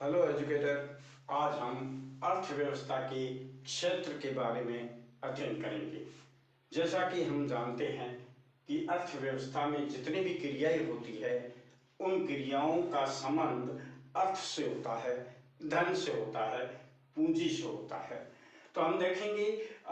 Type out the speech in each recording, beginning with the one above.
Hello educator. आज हम अर्थव्यवस्था के क्षेत्र के बारे में अध्ययन करेंगे। जैसा कि हम जानते हैं कि अर्थव्यवस्था में जितनी भी क्रियाएं होती है उन क्रियाओं का संबंध अर्थ से होता है, धन से होता है, पूंजी से होता है। तो हम देखेंगे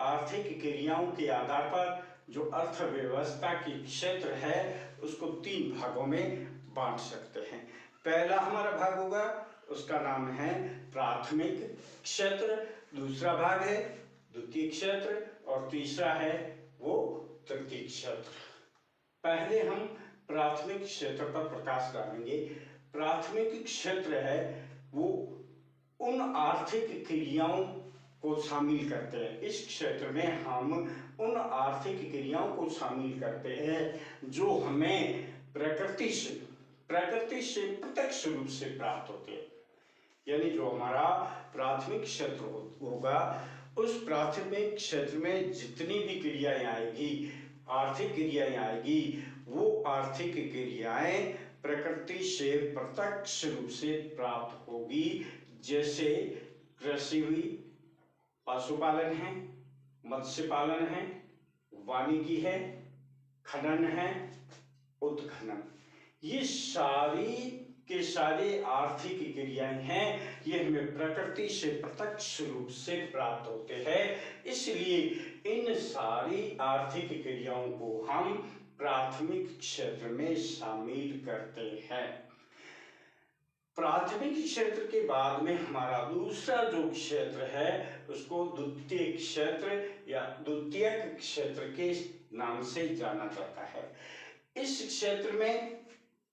आर्थिक क्रियाओं के आधार पर जो अर्थव्यवस्था की क्षेत्र है उसको 3 भागों में बांट सकते हैं। पहला हमारा भाग होगा, उसका नाम है प्राथमिक क्षेत्र, दूसरा भाग है द्वितीय क्षेत्र और तीसरा है वो तृतीय क्षेत्र। पहले हम प्राथमिक क्षेत्र पर प्रकाश डालेंगे। प्राथमिक क्षेत्र है वो उन आर्थिक क्रियाओं को शामिल करते हैं। इस क्षेत्र में हम उन आर्थिक क्रियाओं को शामिल करते हैं जो हमें प्रकृति से प्रत्यक्ष रूप से प्राप्त होते हैं। यानी जो हमारा प्राथमिक क्षेत्र होगा उस प्राथमिक क्षेत्र में जितनी भी क्रियाएं आएगी, आर्थिक क्रियाएं आएगी, वो आर्थिक क्रियाएं प्रकृति से प्रत्यक्ष रूप से प्राप्त होगी। जैसे कृषि हुई, पशुपालन है, मत्स्य पालन है, वानिकी है, खनन है, उत्खनन। ये सारी के सारे आर्थिक क्रियाएं हैं, ये हमें प्रकृति से प्रत्यक्ष रूप से प्राप्त होते हैं। इसलिए इन सारी आर्थिक क्रियाओं को हम प्राथमिक क्षेत्र में शामिल करते हैं। प्राथमिक क्षेत्र के बाद में हमारा दूसरा जो क्षेत्र है उसको द्वितीय क्षेत्र या द्वितीयक क्षेत्र के नाम से जाना जाता है। इस क्षेत्र में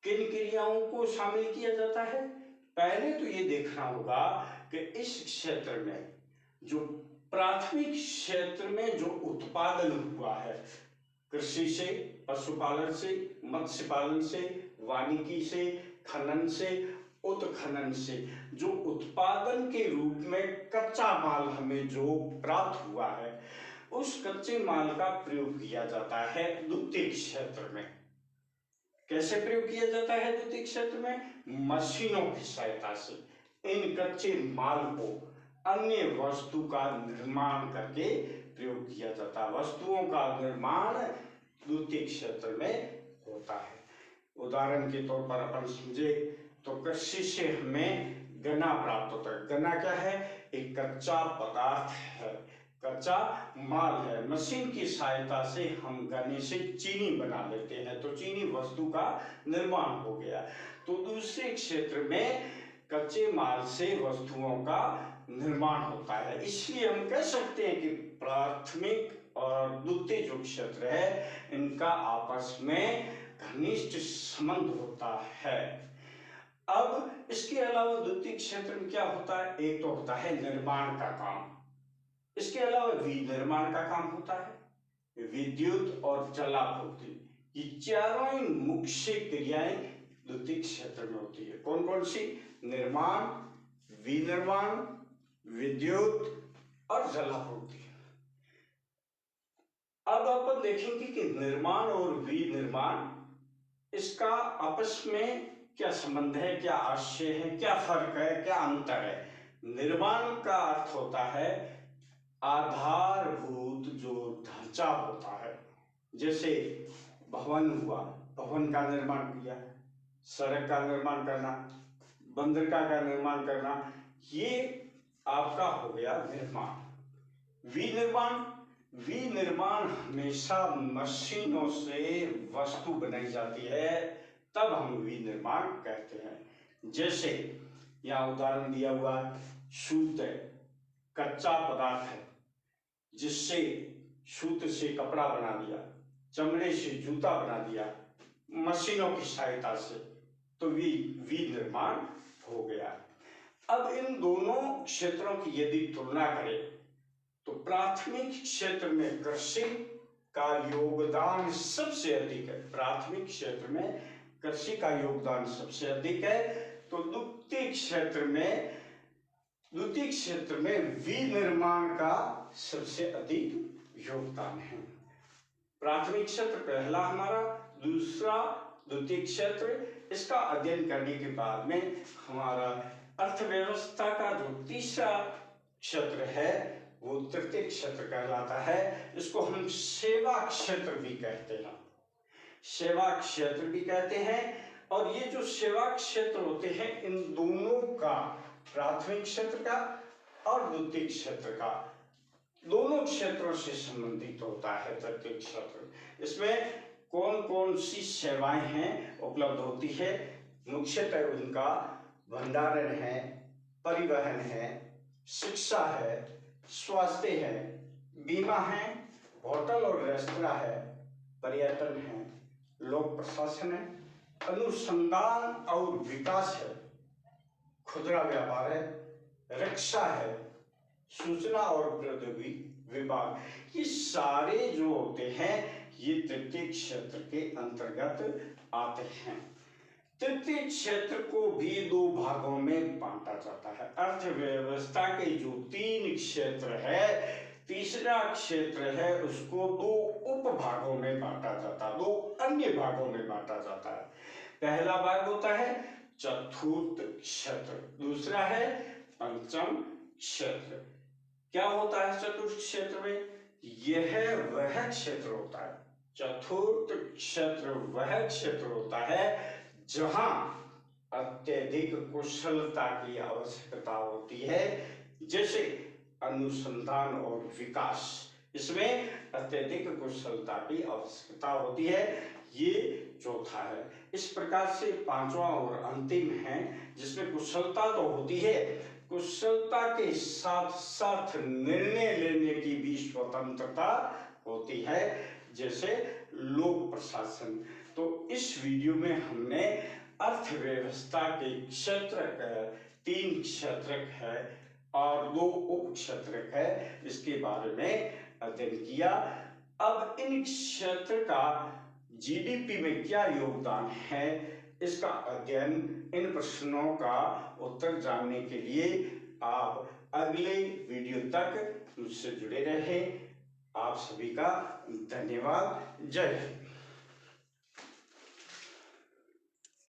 किन क्रियाओं को शामिल किया जाता है? पहले तो ये देखना होगा कि इस क्षेत्र में जो प्राथमिक क्षेत्र में जो उत्पादन हुआ है, कृषि से, पशुपालन से, मत्स्य पालन से, वानिकी से, खनन से, उत्खनन से जो उत्पादन के रूप में कच्चा माल हमें जो प्राप्त हुआ है उस कच्चे माल का प्रयोग किया जाता है द्वितीय क्षेत्र में। कैसे प्रयोग किया जाता है द्वितीय क्षेत्र में? मशीनों की सहायता से इन कच्चे माल को अन्य वस्तु का निर्माण करके प्रयोग किया जाता है। वस्तुओं का निर्माण द्वितीय क्षेत्र में होता है। उदाहरण के तौर पर अपन समझे तो कृषि से हमें गन्ना प्राप्त होता है। गन्ना क्या है? एक कच्चा पदार्थ है, कच्चा माल है। मशीन की सहायता से हम गन्ने से चीनी बना लेते हैं तो चीनी वस्तु का निर्माण हो गया। तो दूसरे क्षेत्र में कच्चे माल से वस्तुओं का निर्माण होता है। इसलिए हम कह सकते हैं कि प्राथमिक और द्वितीय जो क्षेत्र है इनका आपस में घनिष्ठ संबंध होता है। अब इसके अलावा द्वितीय क्षेत्र में क्या होता है? एक तो होता है निर्माण का काम, इसके अलावा विनिर्माण का काम होता है, विद्युत और जलापूर्ति। ये चारों ही मुख्य क्रियाएं द्वितीय क्षेत्र में होती है। कौन कौन सी? निर्माण, विनिर्माण, विद्युत और जलापूर्ति। अब अपन देखेंगे कि निर्माण और विनिर्माण इसका आपस में क्या संबंध है, क्या आशय है, क्या फर्क है, क्या अंतर है। निर्माण का अर्थ होता है आधारभूत जो ढांचा होता है। जैसे भवन हुआ, भवन का निर्माण किया, सड़क का निर्माण करना, बंदरगाह का निर्माण करना, ये आपका हो गया निर्माण। विनिर्माण हमेशा मशीनों से वस्तु बनाई जाती है, तब हम विनिर्माण कहते हैं। जैसे यहाँ उदाहरण दिया हुआ, सूत है, कच्चा पदार्थ है जिससे सूत से कपड़ा बना दिया, चमड़े से जूता बना दिया मशीनों की सहायता से, तो विनिर्माण हो गया। अब इन दोनों क्षेत्रों की यदि तुलना करें तो प्राथमिक क्षेत्र में कृषि का योगदान सबसे अधिक है। प्राथमिक क्षेत्र में कृषि का योगदान सबसे अधिक है। तो द्वितीय क्षेत्र में विनिर्माण का सबसे अधिक योगदान है। प्राथमिक क्षेत्र पहला हमारा, दूसरा द्वितीय क्षेत्र। इसका अध्ययन करने के बाद में हमारा अर्थव्यवस्था का जो तीसरा क्षेत्र है वो तृतीय क्षेत्र कहलाता है। इसको हम सेवा क्षेत्र भी कहते हैं, सेवा क्षेत्र भी कहते हैं। और ये जो सेवा क्षेत्र होते हैं, इन दोनों का, प्राथमिक क्षेत्र का और द्वितीय क्षेत्र का, दोनों क्षेत्रों से संबंधित होता है तृतीय क्षेत्र। इसमें कौन कौन सी सेवाएं हैं उपलब्ध होती है? मुख्यतः उनका भंडारण है, परिवहन है, शिक्षा है, स्वास्थ्य है, बीमा है, होटल और रेस्तरां है, पर्यटन है, लोक प्रशासन है, अनुसंधान और विकास है, खुदरा व्यापार है, रक्षा है, सूचना और प्रौद्योगिकी विभाग। ये सारे जो होते हैं ये तृतीय क्षेत्र के अंतर्गत आते हैं। तृतीय क्षेत्र को भी दो भागों में बांटा जाता है। अर्थव्यवस्था के जो तीन क्षेत्र है, तीसरा क्षेत्र है, उसको दो उप भागों में बांटा जाता है, दो अन्य भागों में बांटा जाता है। पहला भाग होता है चतुर्थ क्षेत्र, दूसरा है पंचम क्षेत्र। क्या होता है चतुर्थ क्षेत्र में? यह वह क्षेत्र होता है, चतुर्थ क्षेत्र वह क्षेत्र होता है जहां अत्यधिक कुशलता की आवश्यकता होती है, जैसे अनुसंधान और विकास, इसमें अत्यधिक कुशलता की आवश्यकता होती है। ये चौथा है। इस प्रकार से पांचवा और अंतिम है जिसमें कुशलता तो होती है, कुशलता के साथ साथ निर्णय लेने की भी स्वतंत्रता होती है, जैसे लोक प्रशासन। तो इस वीडियो में हमने अर्थव्यवस्था के क्षेत्र, तीन क्षेत्र है और दो उप क्षेत्र है, इसके बारे में अध्ययन किया। अब इन क्षेत्र का जीडीपी में क्या योगदान है, इसका अध्ययन, इन प्रश्नों का उत्तर जानने के लिए आप अगले वीडियो तक मुझसे जुड़े रहे। आप सभी का धन्यवाद। जय हिंद।